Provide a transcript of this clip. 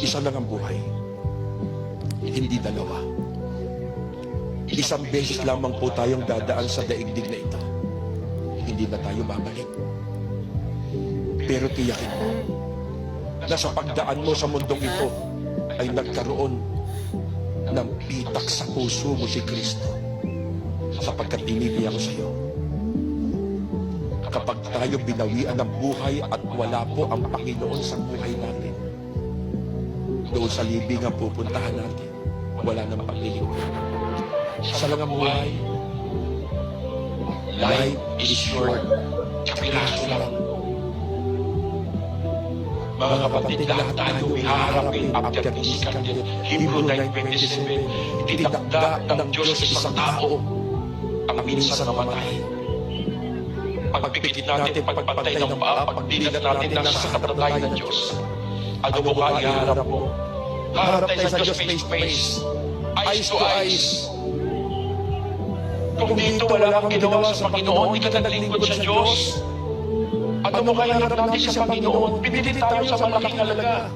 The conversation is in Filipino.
Isa lang ang buhay, hindi dalawa. Isang beses lamang po tayong dadaan sa daigdig na ito. Hindi na tayo babalik. Pero tiyakin mo na sa pagdaan mo sa mundong ito ay nagkaroon ng pitak sa puso mo si Kristo, sapagkat tinitiyak ko sa iyo, kapag tayo binawian ng buhay at wala po ang Panginoon sa buhay natin, doon sa libingan pupuntahan natin, wala nang paglilingkod. Sa lang ang buhay, life is short, kapiraso lang. Mga kapatid, lahat tayo may haharapin after this candidate. Hebrew 9:27, itinakda ng Diyos sa isang tao ang minsan namatay. Pagpikit natin, pagpantay ng paa, pagdilat natin na sa katatay ng Diyos. Ano mo ka iharap mo? Harap tayo sa Diyos face to face, eyes to eyes. Kung dito wala kang ginawa sa Panginoon, hindi ka naglingkod sa Diyos. Ano mo kaya harap natin sa Panginoon? Pipili tayo sa malaking halaga.